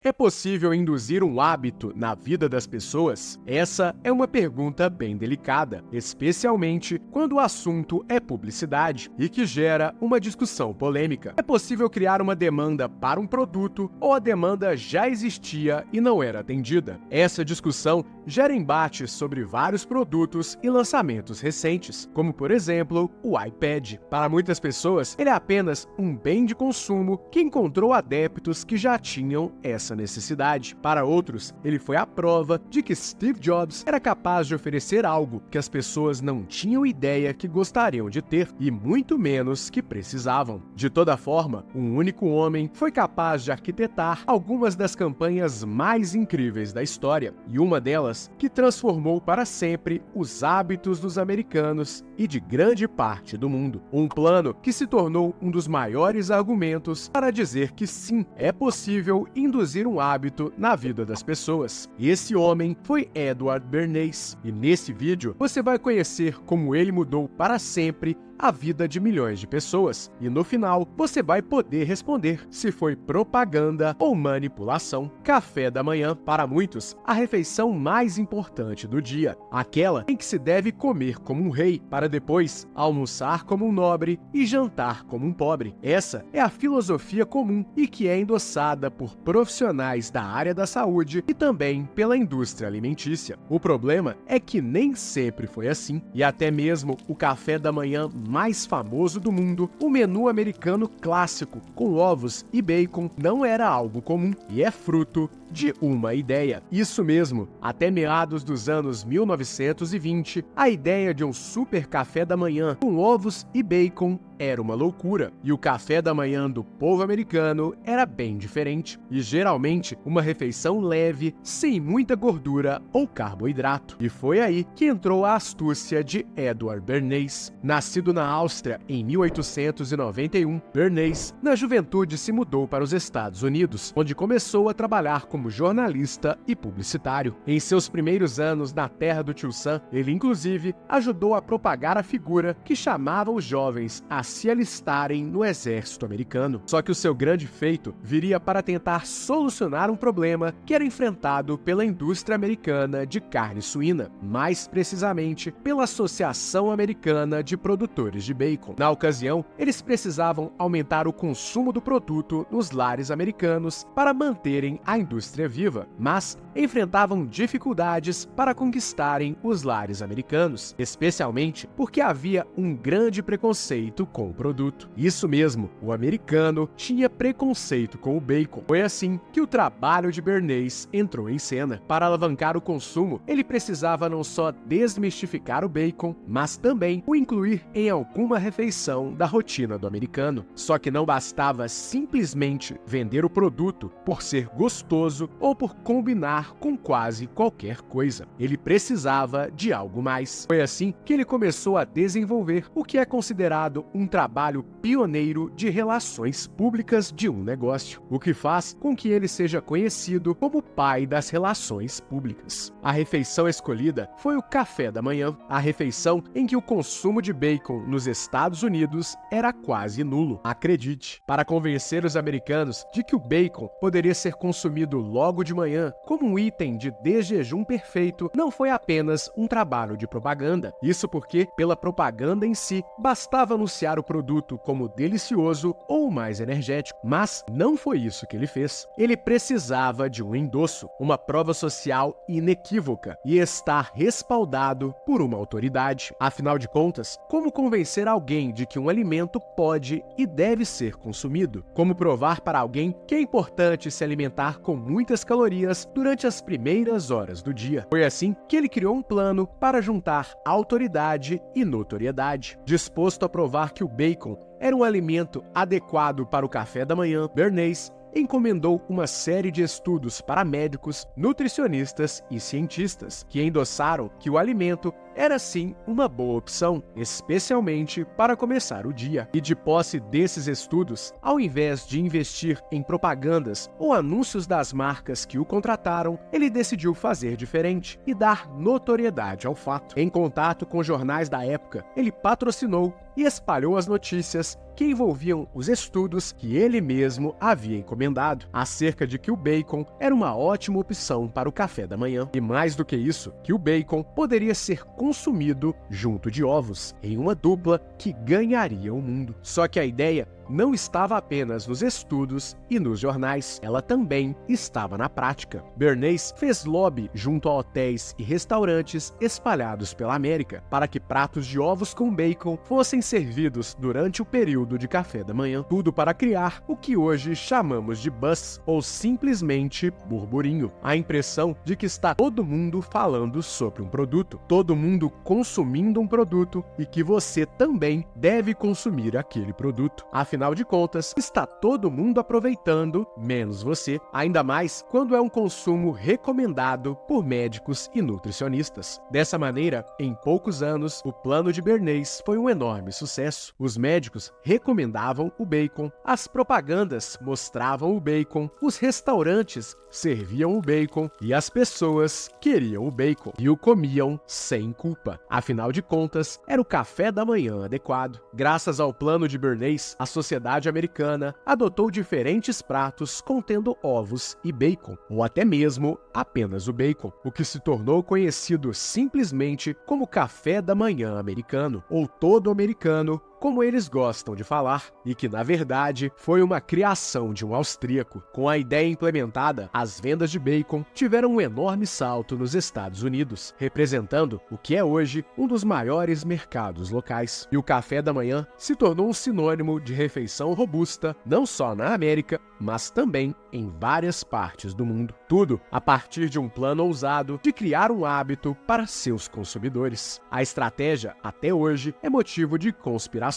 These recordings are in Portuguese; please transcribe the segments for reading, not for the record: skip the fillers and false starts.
É possível induzir um hábito na vida das pessoas? Essa é uma pergunta bem delicada, especialmente quando o assunto é publicidade e que gera uma discussão polêmica. É possível criar uma demanda para um produto ou a demanda já existia e não era atendida? Essa discussão gera embates sobre vários produtos e lançamentos recentes, como por exemplo o iPad. Para muitas pessoas, ele é apenas um bem de consumo que encontrou adeptos que já tinham essa necessidade. Para outros, ele foi a prova de que Steve Jobs era capaz de oferecer algo que as pessoas não tinham ideia que gostariam de ter e muito menos que precisavam. De toda forma, um único homem foi capaz de arquitetar algumas das campanhas mais incríveis da história, e uma delas que transformou para sempre os hábitos dos americanos e de grande parte do mundo. Um plano que se tornou um dos maiores argumentos para dizer que sim, é possível induzir um hábito na vida das pessoas. Esse homem foi Edward Bernays, e nesse vídeo você vai conhecer como ele mudou para sempre a vida de milhões de pessoas. E no final, você vai poder responder se foi propaganda ou manipulação. Café da manhã, para muitos, a refeição mais importante do dia. Aquela em que se deve comer como um rei, para depois almoçar como um nobre e jantar como um pobre. Essa é a filosofia comum e que é endossada por profissionais da área da saúde e também pela indústria alimentícia. O problema é que nem sempre foi assim, e até mesmo o café da manhã mais famoso do mundo, o menu americano clássico com ovos e bacon, não era algo comum e é fruto de uma ideia. Isso mesmo, até meados dos anos 1920, a ideia de um super café da manhã com ovos e bacon era uma loucura, e o café da manhã do povo americano era bem diferente, e geralmente uma refeição leve, sem muita gordura ou carboidrato. E foi aí que entrou a astúcia de Edward Bernays. Nascido na Áustria em 1891, Bernays, na juventude, se mudou para os Estados Unidos, onde começou a trabalhar como jornalista e publicitário. Em seus primeiros anos na terra do tio Sam, ele inclusive ajudou a propagar a figura que chamava os jovens a se alistarem no exército americano. Só que o seu grande feito viria para tentar solucionar um problema que era enfrentado pela indústria americana de carne suína, mais precisamente pela Associação Americana de Produtores de Bacon. Na ocasião, eles precisavam aumentar o consumo do produto nos lares americanos para manterem a indústria viva, mas enfrentavam dificuldades para conquistarem os lares americanos, especialmente porque havia um grande preconceito com o produto. Isso mesmo, o americano tinha preconceito com o bacon. Foi assim que o trabalho de Bernays entrou em cena. Para alavancar o consumo, ele precisava não só desmistificar o bacon, mas também o incluir em alguma refeição da rotina do americano. Só que não bastava simplesmente vender o produto por ser gostoso ou por combinar com quase qualquer coisa. Ele precisava de algo mais. Foi assim que ele começou a desenvolver o que é considerado um trabalho pioneiro de relações públicas de um negócio, o que faz com que ele seja conhecido como o pai das relações públicas. A refeição escolhida foi o café da manhã, a refeição em que o consumo de bacon nos Estados Unidos era quase nulo. Acredite, para convencer os americanos de que o bacon poderia ser consumido logo de manhã como um item de desjejum perfeito, não foi apenas um trabalho de propaganda. Isso porque, pela propaganda em si, bastava anunciar o produto como delicioso ou mais energético. Mas não foi isso que ele fez. Ele precisava de um endosso, uma prova social inequívoca e estar respaldado por uma autoridade. Afinal de contas, como convencer alguém de que um alimento pode e deve ser consumido? Como provar para alguém que é importante se alimentar com muitas calorias durante as primeiras horas do dia? Foi assim que ele criou um plano para juntar autoridade e notoriedade. Disposto a provar que o bacon era um alimento adequado para o café da manhã, Bernays encomendou uma série de estudos para médicos, nutricionistas e cientistas, que endossaram que o alimento era sim uma boa opção, especialmente para começar o dia. E de posse desses estudos, ao invés de investir em propagandas ou anúncios das marcas que o contrataram, ele decidiu fazer diferente e dar notoriedade ao fato. Em contato com jornais da época, ele patrocinou e espalhou as notícias que envolviam os estudos que ele mesmo havia encomendado, acerca de que o bacon era uma ótima opção para o café da manhã. E mais do que isso, que o bacon poderia ser consumido junto de ovos, em uma dupla que ganharia o mundo. Só que a ideia não estava apenas nos estudos e nos jornais, ela também estava na prática. Bernays fez lobby junto a hotéis e restaurantes espalhados pela América para que pratos de ovos com bacon fossem servidos durante o período de café da manhã, tudo para criar o que hoje chamamos de buzz ou simplesmente burburinho, a impressão de que está todo mundo falando sobre um produto, todo mundo consumindo um produto e que você também deve consumir aquele produto. Afinal de contas, está todo mundo aproveitando, menos você, ainda mais quando é um consumo recomendado por médicos e nutricionistas. Dessa maneira, em poucos anos, o plano de Bernays foi um enorme sucesso. Os médicos recomendavam o bacon, as propagandas mostravam o bacon, os restaurantes serviam o bacon e as pessoas queriam o bacon e o comiam sem culpa. Afinal de contas, era o café da manhã adequado. Graças ao plano de Bernays, a sociedade americana adotou diferentes pratos contendo ovos e bacon, ou até mesmo apenas o bacon, o que se tornou conhecido simplesmente como café da manhã americano, ou todo americano, como eles gostam de falar, e que, na verdade, foi uma criação de um austríaco. Com a ideia implementada, as vendas de bacon tiveram um enorme salto nos Estados Unidos, representando o que é hoje um dos maiores mercados locais. E o café da manhã se tornou um sinônimo de refeição robusta, não só na América, mas também em várias partes do mundo. Tudo a partir de um plano ousado de criar um hábito para seus consumidores. A estratégia, até hoje, é motivo de conspirações.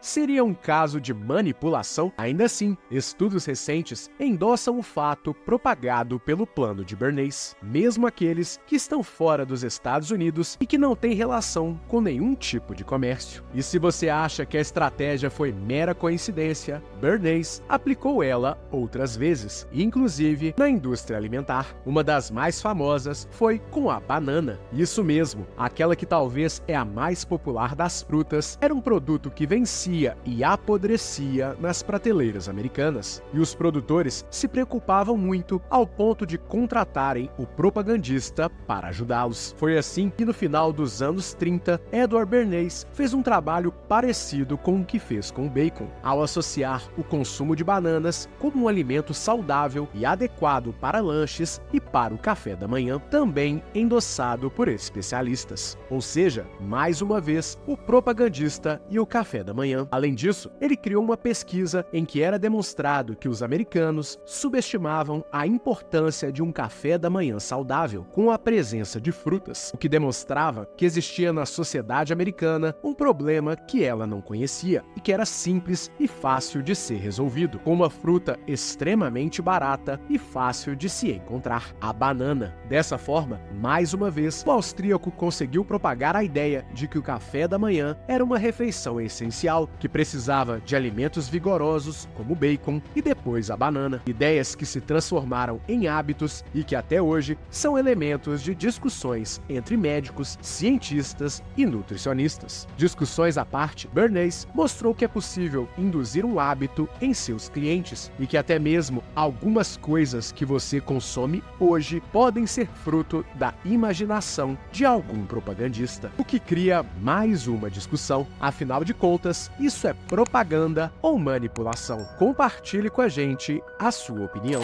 Seria um caso de manipulação? Ainda assim, estudos recentes endossam o fato propagado pelo plano de Bernays, mesmo aqueles que estão fora dos Estados Unidos e que não têm relação com nenhum tipo de comércio. E se você acha que a estratégia foi mera coincidência, Bernays aplicou ela outras vezes, inclusive na indústria alimentar. Uma das mais famosas foi com a banana. Isso mesmo, aquela que talvez é a mais popular das frutas, era um produto que vencia e apodrecia nas prateleiras americanas. E os produtores se preocupavam muito ao ponto de contratarem o propagandista para ajudá-los. Foi assim que no final dos anos 30, Edward Bernays fez um trabalho parecido com o que fez com o bacon, ao associar o consumo de bananas como um alimento saudável e adequado para lanches e para o café da manhã, também endossado por especialistas. Ou seja, mais uma vez, o propagandista e o café da manhã. Além disso, ele criou uma pesquisa em que era demonstrado que os americanos subestimavam a importância de um café da manhã saudável, com a presença de frutas, o que demonstrava que existia na sociedade americana um problema que ela não conhecia e que era simples e fácil de ser resolvido, com uma fruta extremamente barata e fácil de se encontrar, a banana. Dessa forma, mais uma vez, o austríaco conseguiu propagar a ideia de que o café da manhã era uma refeição essencial, que precisava de alimentos vigorosos, como o bacon e depois a banana. Ideias que se transformaram em hábitos e que até hoje são elementos de discussões entre médicos, cientistas e nutricionistas. Discussões à parte, Bernays mostrou que é possível induzir um hábito em seus clientes e que até mesmo algumas coisas que você consome hoje podem ser fruto da imaginação de algum propagandista, o que cria mais uma discussão. Afinal de contas, isso é propaganda ou manipulação? Compartilhe com a gente a sua opinião.